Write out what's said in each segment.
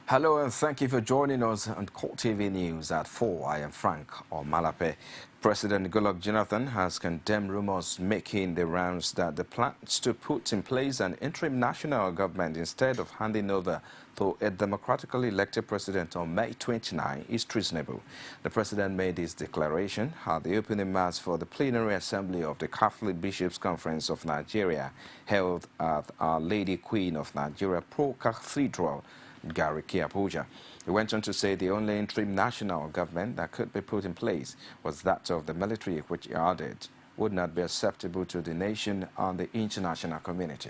Hello and thank you for joining us on CoreTV News at 4. I am Frank Omalape. President Goodluck Jonathan has condemned rumors making the rounds that the plans to put in place an interim national government instead of handing over to a democratically elected president on May 29 is treasonable. The president made his declaration at the opening mass for the plenary assembly of the Catholic Bishops' Conference of Nigeria held at Our Lady Queen of Nigeria Pro Cathedral, Gariki, Abuja. He went on to say the only interim national government that could be put in place was that of the military, which he added would not be acceptable to the nation and the international community.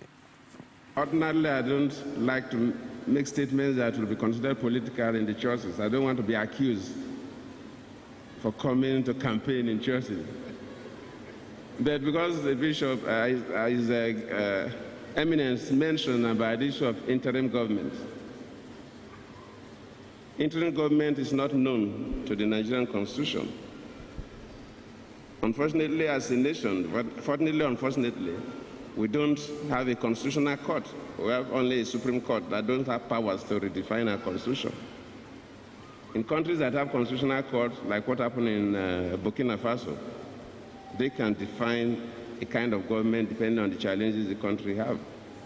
Ordinarily, I don't like to make statements that will be considered political in the churches. I don't want to be accused for coming to campaign in churches. But because the bishop is eminence mentioned about the issue of interim government, interim government is not known to the Nigerian Constitution. Unfortunately, as a nation, but fortunately, unfortunately, we don't have a constitutional court. We have only a Supreme Court that don't have powers to redefine our Constitution. In countries that have constitutional courts, like what happened in Burkina Faso, they can define a kind of government depending on the challenges the country have.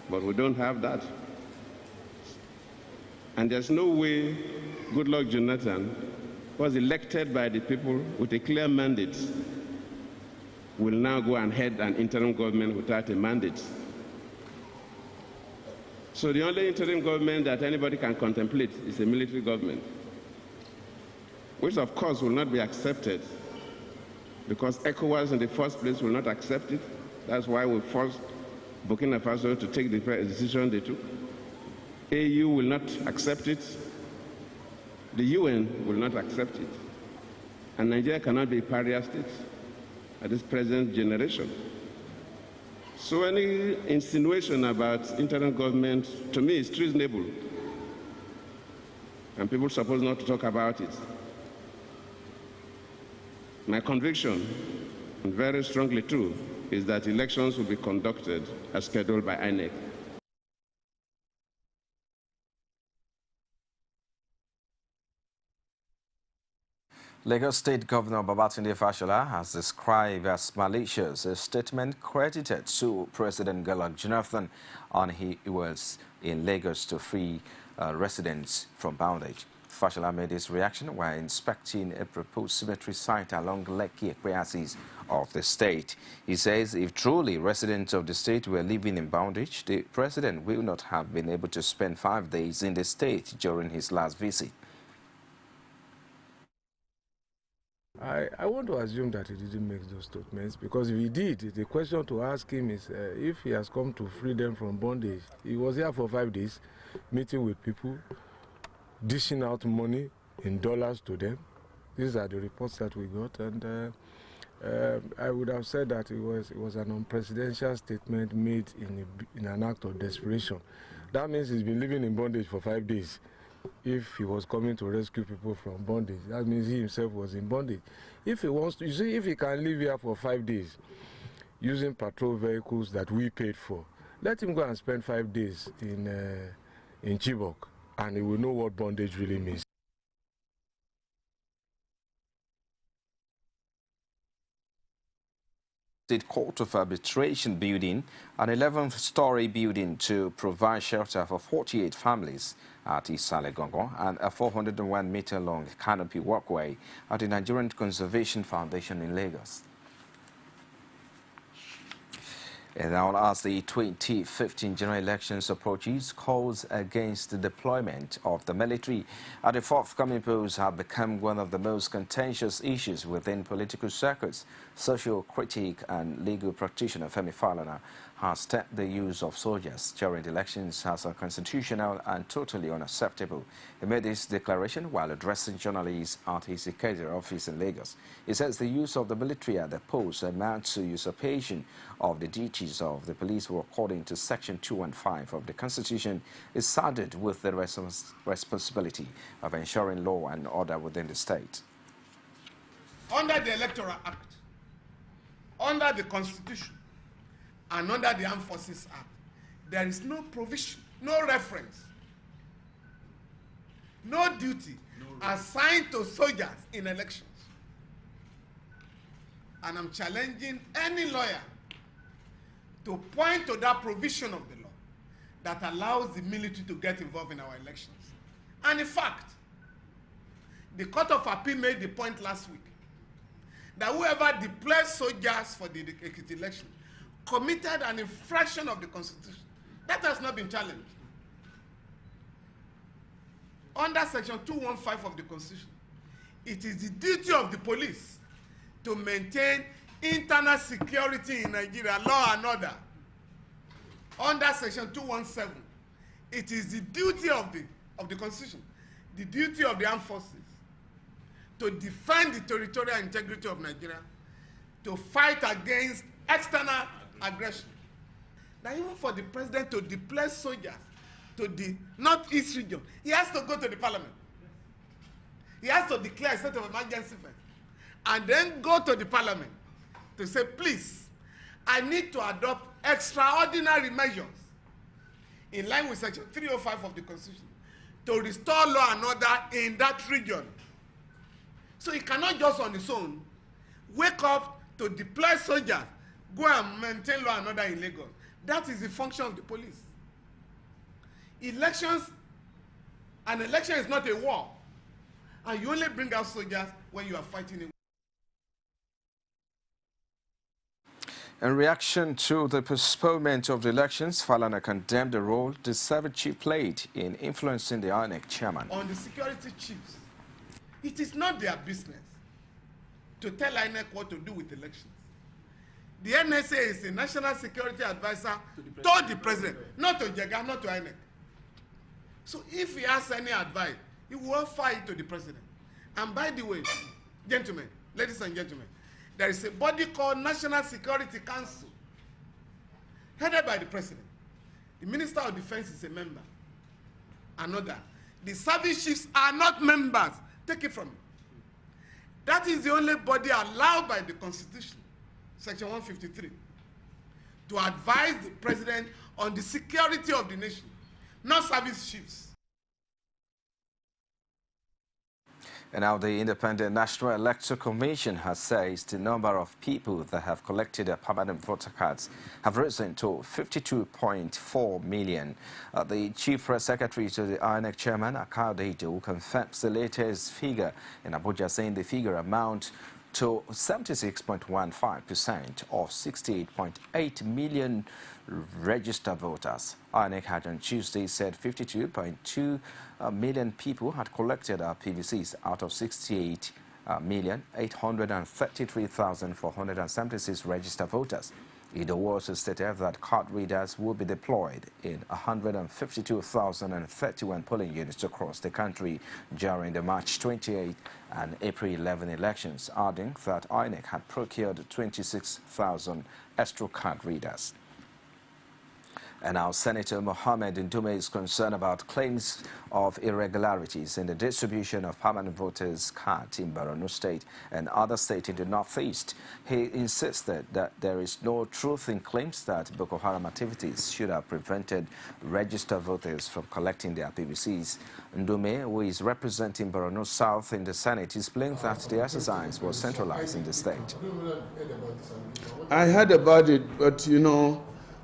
But we don't have that. And there's no way Goodluck Jonathan was elected by the people with a clear mandate will now go and head an interim government without a mandate. So the only interim government that anybody can contemplate is a military government, which of course will not be accepted because ECOWAS in the first place will not accept it. That's why we forced Burkina Faso to take the decision they took. AU will not accept it. The UN will not accept it. And Nigeria cannot be a pariah state at this present generation. So any insinuation about interim government, to me, is treasonable. And people are supposed not to talk about it. My conviction, and very strongly true, is that elections will be conducted as scheduled by INEC. Lagos State Governor Babatunde Fashola has described as malicious a statement credited to President Goodluck Jonathan on he was in Lagos to free residents from bondage. Fashola made his reaction while inspecting a proposed cemetery site along Lekki Ekweasis of the state. He says if truly residents of the state were living in bondage, the president will not have been able to spend 5 days in the state during his last visit. I want to assume that he didn't make those statements, because if he did, the question to ask him is if he has come to free them from bondage. He was here for 5 days, meeting with people, dishing out money in dollars to them. These are the reports that we got, and I would have said that it was an unprecedented statement made in an act of desperation. That means he's been living in bondage for 5 days. If he was coming to rescue people from bondage, that means he himself was in bondage. If he wants to, you see, if he can live here for 5 days using patrol vehicles that we paid for, let him go and spend 5 days in Chibok, and he will know what bondage really means. State Court of Arbitration building, an 11th-story building to provide shelter for 48 families at Isale Gongo, and a 401-meter-long canopy walkway at the Nigerian Conservation Foundation in Lagos. And now, as the 2015 general elections approaches, calls against the deployment of the military at the forthcoming polls have become one of the most contentious issues within political circuits. Social critic and legal practitioner Femi Falana has tagged the use of soldiers during the elections as unconstitutional and totally unacceptable. He made this declaration while addressing journalists at his Ikeja office in Lagos. He says the use of the military at the polls amounts to usurpation of the duties of the police, who, according to Section 215 of the Constitution, is saddled with the responsibility of ensuring law and order within the state. Under the Electoral Act, under the Constitution, and under the Armed Forces Act, there is no provision, no reference no duty assigned to soldiers in elections. And I'm challenging any lawyer to point to that provision of the law that allows the military to get involved in our elections. And in fact, the Court of Appeal made the point last week that whoever deployed soldiers for the election committed an infraction of the Constitution. That has not been challenged. Under Section 215 of the Constitution, it is the duty of the police to maintain internal security in Nigeria, law and order. Under Section 217, it is the duty of the Constitution, the duty of the armed forces, to defend the territorial integrity of Nigeria, to fight against external aggression. Now, even for the president to deploy soldiers to the northeast region, he has to go to the parliament. He has to declare a state of emergency first, and then go to the parliament to say, please, I need to adopt extraordinary measures in line with Section 305 of the Constitution to restore law and order in that region. So he cannot just on his own wake up to deploy soldiers, go and maintain law and order in Lagos. That is the function of the police. An election is not a war, and you only bring out soldiers when you are fighting a war. In reaction to the postponement of the elections, Falana condemned the role the service chief played in influencing the INEC chairman. On the security chiefs, it is not their business to tell INEC what to do with elections. The NSA is the National Security Advisor to the president, not to Jega, not to INEC. So if he has any advice, he will offer it to the president. And by the way, gentlemen, ladies and gentlemen, there is a body called National Security Council, headed by the president. The Minister of Defense is a member. Another. The service chiefs are not members. Take it from me. That is the only body allowed by the Constitution, Section 153, to advise the president on the security of the nation, not service chiefs. And now the Independent National Electoral Commission has said the number of people that have collected their permanent voter cards have risen to 52.4 million. The Chief Press Secretary to the INEC Chairman, Akaudedo, confirms the latest figure in Abuja, saying the figure amounts to 76.15% of 68.8 million registered voters. INEC had on Tuesday said 52.2 million people had collected PVCs out of 68,833,476 registered voters. It also stated that card readers will be deployed in 152,031 polling units across the country during the March 28 and April 11 elections, adding that INEC had procured 26,000 extra card readers. And now Senator Mohammed Ndume is concerned about claims of irregularities in the distribution of permanent voters' cards in Borno State and other states in the northeast. He insisted that there is no truth in claims that Boko Haram activities should have prevented registered voters from collecting their PVCs. Ndume, who is representing Borno South in the Senate, explained that the exercise was centralized in the state. I heard about it, but you know,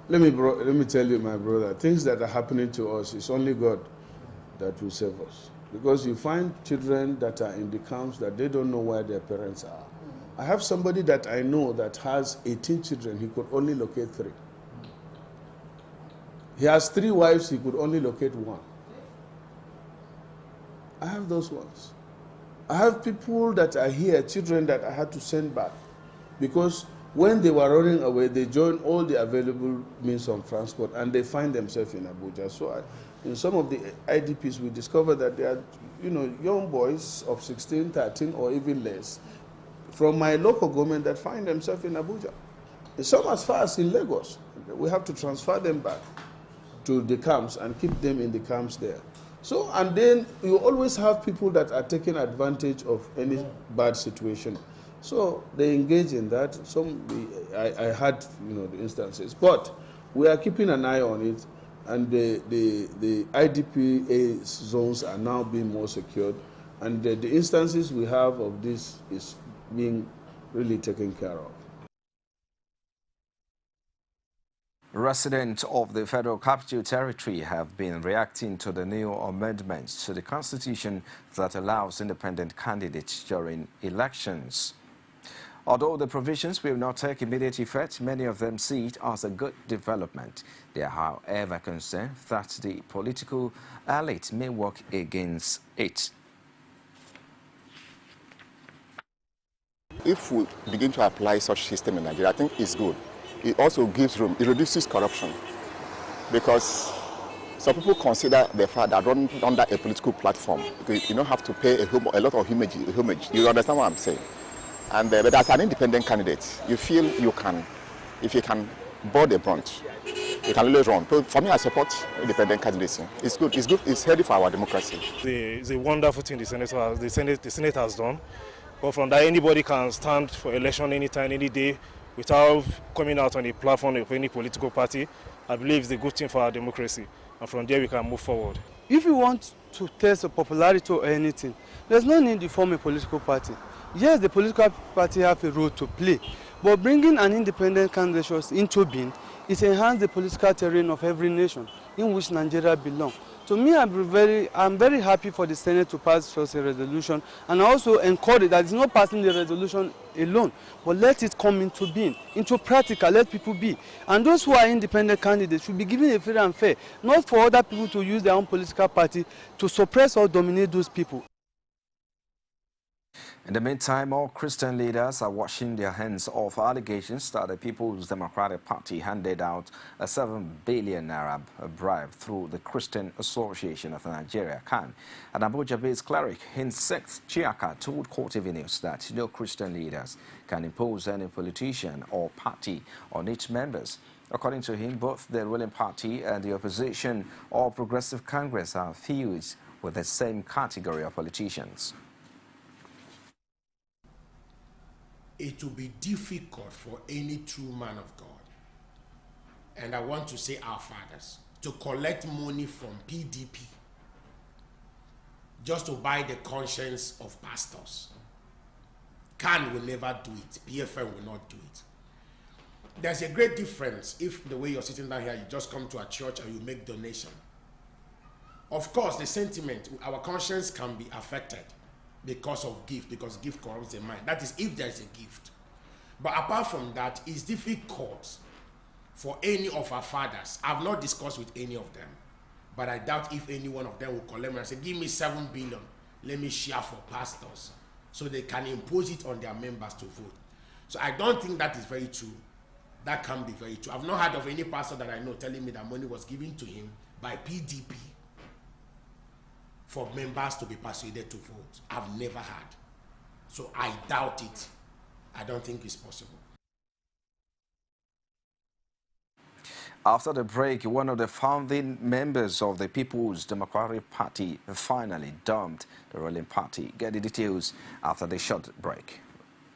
let me tell you, my brother, things that are happening to us, it's only God that will save us. Because you find children that are in the camps that they don't know where their parents are. I have somebody that I know that has 18 children, he could only locate 3. He has 3 wives, he could only locate 1. I have those ones. I have people that are here, children that I had to send back, because when they were running away, they joined all the available means of transport, and they find themselves in Abuja. So in some of the IDPs, we discovered that they are, young boys of 16, 13, or even less, from my local government that find themselves in Abuja. Some as far as in Lagos. We have to transfer them back to the camps and keep them in the camps there. So, and then you always have people that are taking advantage of any bad situation. So they engage in that. I had, the instances, but we are keeping an eye on it. and the IDP zones are now being more secured, and the instances we have of this is being really taken care of. Residents of the Federal Capital Territory have been reacting to the new amendments to the Constitution that allows independent candidates during elections. Although the provisions will not take immediate effect, many of them see it as a good development. They are, however, concerned that the political elite may work against it. If we begin to apply such system in Nigeria, I think it's good. It also gives room, it reduces corruption, because some people consider the fact that running under a political platform, you don't have to pay a lot of homage. You understand what I'm saying? And but as an independent candidate, you feel you can, if you can board a brunt, you can really run. So for me, I support independent candidacy. It's good. It's good. It's healthy for our democracy. It's a wonderful thing the Senate has done. But from that, anybody can stand for election anytime, any day, without coming out on a platform of any political party. I believe it's a good thing for our democracy. And from there, we can move forward. If you want to test a popularity or anything, there's no need to form a political party. Yes, the political party have a role to play, but bringing an independent candidate into being, it enhances the political terrain of every nation in which Nigeria belongs. To me, I'm very happy for the Senate to pass such a resolution, and I also encourage that it's not passing the resolution alone, but let it come into being, into practical, let people be. And those who are independent candidates should be given a fair and fair, not for other people to use their own political party to suppress or dominate those people. In the meantime, all Christian leaders are washing their hands off allegations that the People's Democratic Party handed out a 7 billion naira bribe through the Christian Association of Nigeria, CAN. An Abuja-based cleric in 6th Chiaka told CoreTV News that no Christian leaders can impose any politician or party on its members. According to him, both the ruling party and the opposition or Progressive Congress are fused with the same category of politicians. It will be difficult for any true man of God, and I want to say our fathers, to collect money from PDP just to buy the conscience of pastors. CAN will never do it. PFM will not do it. There's a great difference if the way you're sitting down here, you just come to a church and you make donation. Of course, the sentiment, our conscience can be affected because of gift, because gift corrupts the mind. That is if there is a gift. But apart from that, it's difficult for any of our fathers. I've not discussed with any of them, but I doubt if any one of them will call them and say, give me 7 billion, let me share for pastors, so they can impose it on their members to vote. So I don't think that is very true. That can be very true. I've not heard of any pastor that I know telling me that money was given to him by PDP for members to be persuaded to vote. I've never had. So I doubt it. I don't think it's possible. After the break, one of the founding members of the People's Democratic Party finally dumped the ruling party. Get the details after the short break.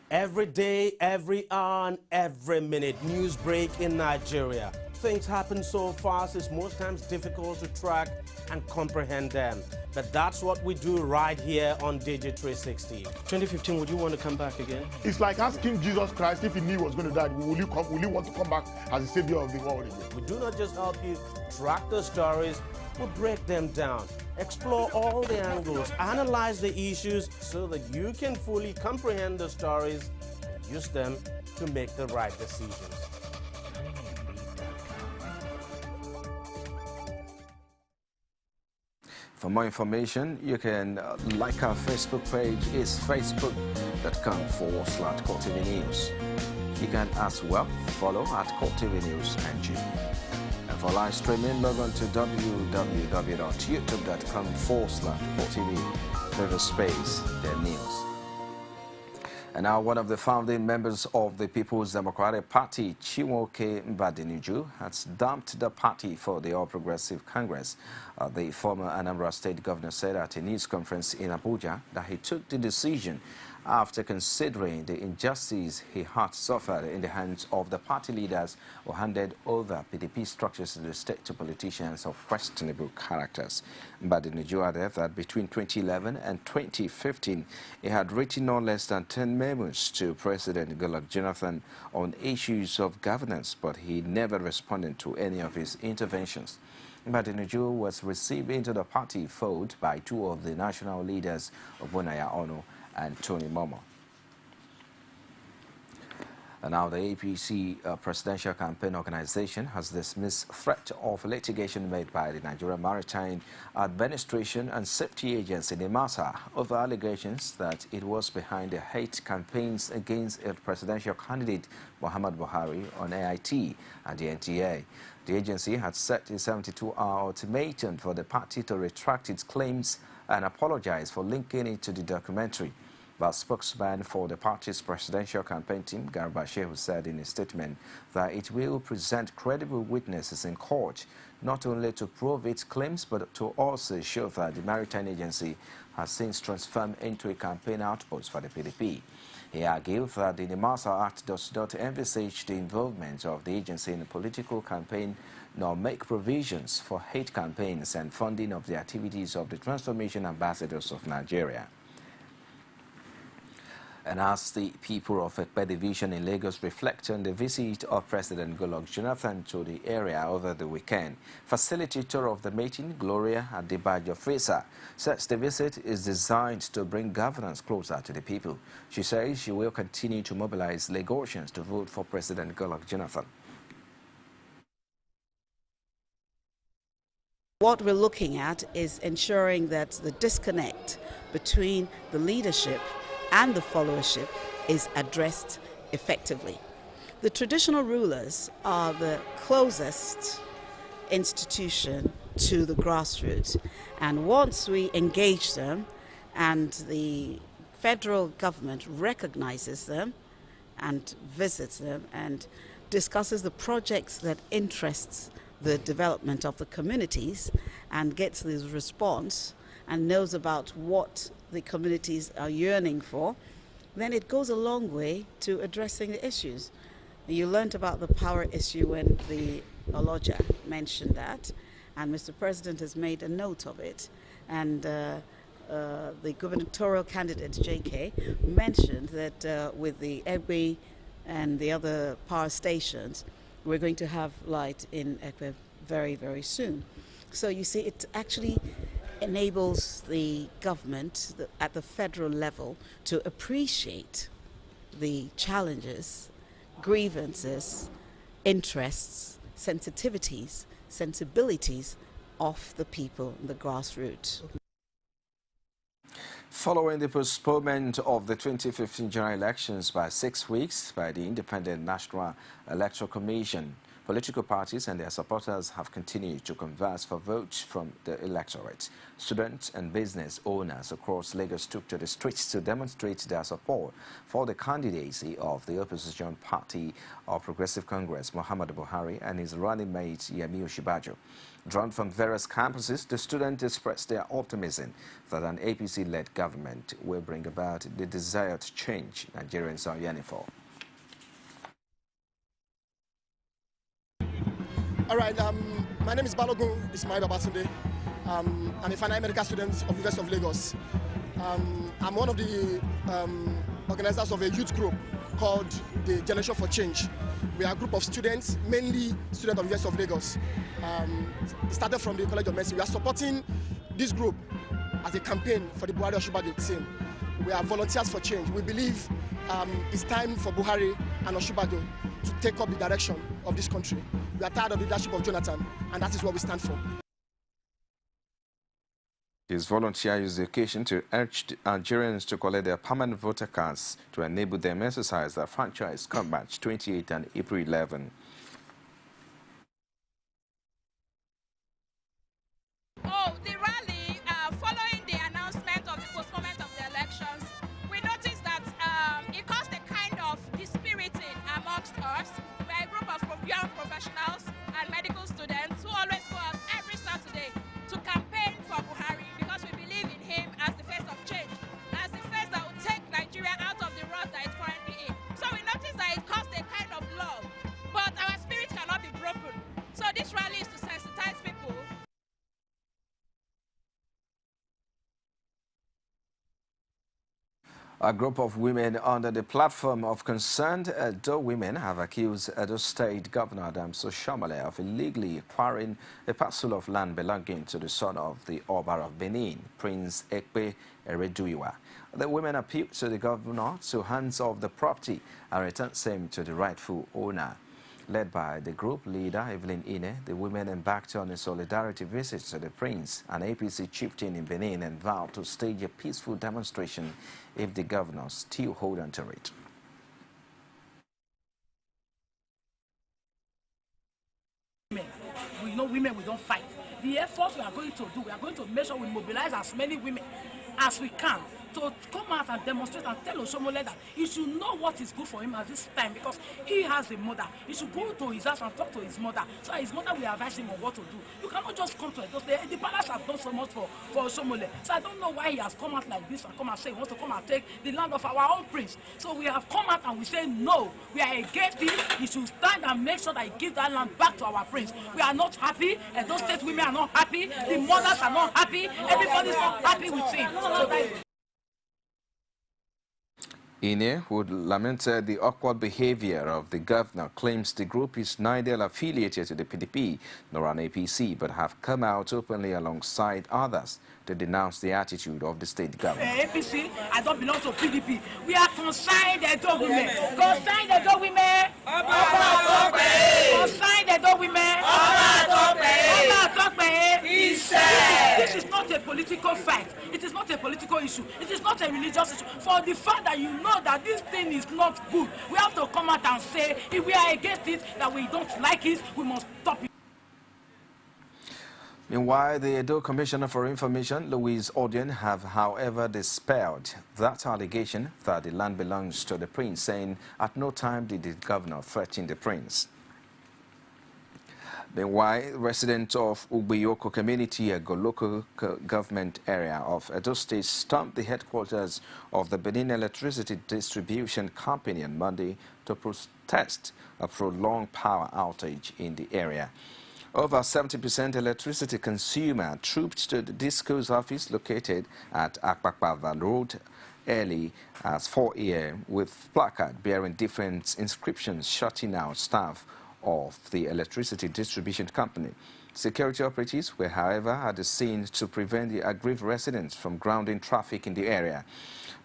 Every day, every hour, and every minute, news break in Nigeria. Things happen so fast, it's most times difficult to track and comprehend them. But that's what we do right here on Digit 360. 2015, would you want to come back again? It's like asking Jesus Christ if he knew he was going to die, will you want to come back as the savior of the world again? We do not just help you track the stories, we break them down, explore all the angles, analyze the issues so that you can fully comprehend the stories and use them to make the right decisions. For more information, you can like our Facebook page. It's facebook.com/CoreTV News. You can as well follow at CoreTV News NG. And for live streaming, log on to www.youtube.com/CoreTV /the news. And now one of the founding members of the People's Democratic Party, Chinwoke Mbadinuju, has dumped the party for the All Progressive Congress. The former Anambra State governor said at a news conference in Abuja that he took the decision after considering the injustice he had suffered in the hands of the party leaders who handed over PDP structures in the state to politicians of questionable characters. Badenoju added that between 2011 and 2015, he had written no less than 10 memos to President Goodluck Jonathan on issues of governance, but he never responded to any of his interventions. Badenoju was received into the party fold by two of the national leaders, Obunaya Ono and Tony Momo. And now the APC Presidential Campaign Organization has dismissed threat of litigation made by the Nigeria Maritime Administration and Safety Agency, NIMASA, over allegations that it was behind the hate campaigns against a presidential candidate, Muhammad Buhari, on AIT and the NTA. The agency had set a 72-hour ultimatum for the party to retract its claims and apologize for linking it to the documentary. But spokesman for the party's presidential campaign team, Garba Shehu, said in a statement that it will present credible witnesses in court, not only to prove its claims, but to also show that the Maritime Agency has since transformed into a campaign outpost for the PDP. He argued that the NIMASA Act does not envisage the involvement of the agency in a political campaign, nor make provisions for hate campaigns and funding of the activities of the Transformation Ambassadors of Nigeria. And as the people of Ekpe Division in Lagos reflect on the visit of President Goodluck Jonathan to the area over the weekend, facilitator of the meeting, Gloria Adebayo-Fesa, says the visit is designed to bring governance closer to the people. She says she will continue to mobilize Lagosians to vote for President Goodluck Jonathan. What we're looking at is ensuring that the disconnect between the leadership and the followership is addressed effectively. The traditional rulers are the closest institution to the grassroots, and once we engage them and the federal government recognizes them and visits them and discusses the projects that interests the development of the communities and gets this response and knows about what the communities are yearning for, then it goes a long way to addressing the issues. You learned about the power issue when the Oloja mentioned that, and Mr. President has made a note of it. And the gubernatorial candidate, JK, mentioned that with the Egbe and the other power stations, we're going to have light in Ekpe very, very soon. So you see, it actually enables the government at the federal level to appreciate the challenges, grievances, interests, sensitivities, sensibilities of the people in the grassroots. Following the postponement of the 2015 general elections by 6 weeks by the Independent National Electoral Commission, political parties and their supporters have continued to converse for votes from the electorate. Students and business owners across Lagos took to the streets to demonstrate their support for the candidacy of the opposition party of Progressive Congress, Muhammad Buhari, and his running mate, Yemi Osinbajo. Drawn from various campuses, the students expressed their optimism that an APC-led government will bring about the desired change Nigerians are yearning for. All right, my name is Balogun Ismail Babatunde. I'm a final medical student of the University of Lagos. I'm one of the organizers of a youth group called the Generation for Change. We are a group of students, mainly students of the University of Lagos. It started from the College of Medicine. We are supporting this group as a campaign for the Buhari Osinbajo team. We are volunteers for change. We believe it's time for Buhari and Osinbajo to take up the direction of this country. We are tired of the leadership of Jonathan, and that is what we stand for. His volunteer used the occasion to urge Nigerians to collect their permanent voter cards to enable them exercise their franchise come March 28 and April 11. Oh, the rally following the announcement of the postponement of the elections, we noticed that it caused a kind of dispiriting amongst us. We're a group of young professionals and medical students who always go out every Saturday to campaign for Buhari because we believe in him as the face of change, as the face that will take Nigeria A group of women under the platform of Concerned Edo Women have accused Edo State Governor Adamso Shomale of illegally acquiring a parcel of land belonging to the son of the Oba of Benin, Prince Ekpe Ereduiwa. The women appealed to the governor to hands off the property and return same to the rightful owner. Led by the group leader, Evelyn Ine, the women embarked on a solidarity visit to the prince, an APC chieftain in Benin, and vowed to stage a peaceful demonstration if the governor still hold on to it. We know women, we don't fight. The effort we are going to do, we are going to make sure we mobilize as many women as we can to come out and demonstrate and tell Oshomole that he should know what is good for him at this time, because he has a mother. He should go to his house and talk to his mother, so his mother will advise him on what to do. You cannot just come to it. The palace has done so much for Oshomole. So I don't know why he has come out like this and come and say he wants to come and take the land of our own prince. So we have come out and we say no, we are against it. He should stand and make sure that he gives that land back to our prince. We are not happy, and those state women are not happy, the mothers are not happy, everybody is not happy with him. So that Ine, who lamented the awkward behavior of the governor, claims the group is neither affiliated to the PDP nor an APC, but have come out openly alongside others to denounce the attitude of the state governor. APC, I don't belong to PDP. We are concerned Edo women. Concerned Edo women. Concerned Edo women. This is not a political fight. It is not a political issue. It is not a religious issue. For the fact that you know that this thing is not good, we have to come out and say, if we are against it, that we don't like it, we must stop it. Meanwhile, the Edo Commissioner for Information, Louise Odion, have, however, dispelled that allegation that the land belongs to the prince, saying at no time did the governor threaten the prince. Meanwhile, residents of Ubiyoko community, a local government area of Edo State, stormed the headquarters of the Benin Electricity Distribution Company on Monday to protest a prolonged power outage in the area. Over 70% electricity consumer trooped to the DISCO's office located at Akpakpava Road early as 4 a.m. with placard bearing different inscriptions shutting out staff of the electricity distribution company. Security operatives were, however, at the scene to prevent the aggrieved residents from grounding traffic in the area.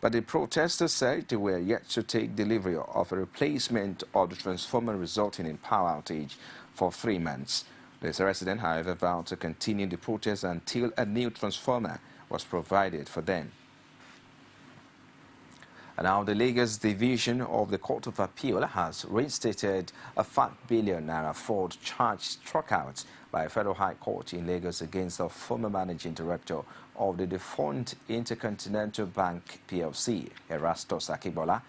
But the protesters said they were yet to take delivery of a replacement of the transformer, resulting in power outage for 3 months. This resident, however, vowed to continue the protest until a new transformer was provided for them. And now the Lagos Division of the Court of Appeal has reinstated a ₦5 billion fraud charge struck out by a federal high court in Lagos against the former managing director of the defunct Intercontinental Bank PLC, Erastus Akibola.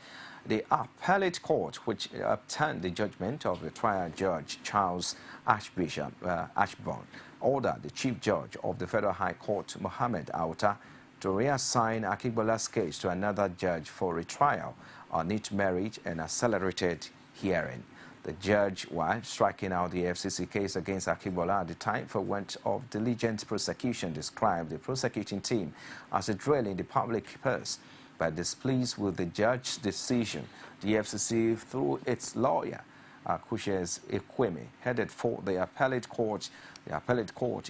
The appellate court, which obtained the judgment of the trial judge Charles Ashburn, ordered the chief judge of the federal high court, Mohammed Auta, to reassign Akibola's case to another judge for retrial on its merit and accelerated hearing. The judge, while striking out the FCC case against Akibola at the time for want of diligent prosecution, described the prosecuting team as a drill in the public purse. But displeased with the judge's decision, the FCC, through its lawyer, Kushes Ekweme, headed for the appellate court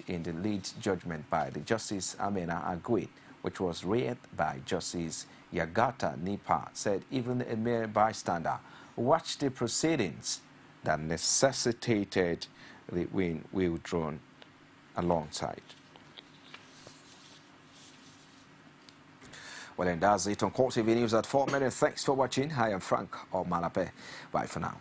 in the lead judgment by the Justice Amina Agui, which was read by Justice Yagata Nipa, said even a mere bystander watched the proceedings that necessitated the withdrawn alongside. Well, and that's it on CoreTV News at 4 minutes. Thanks for watching. I am Frank Omalape. Bye for now.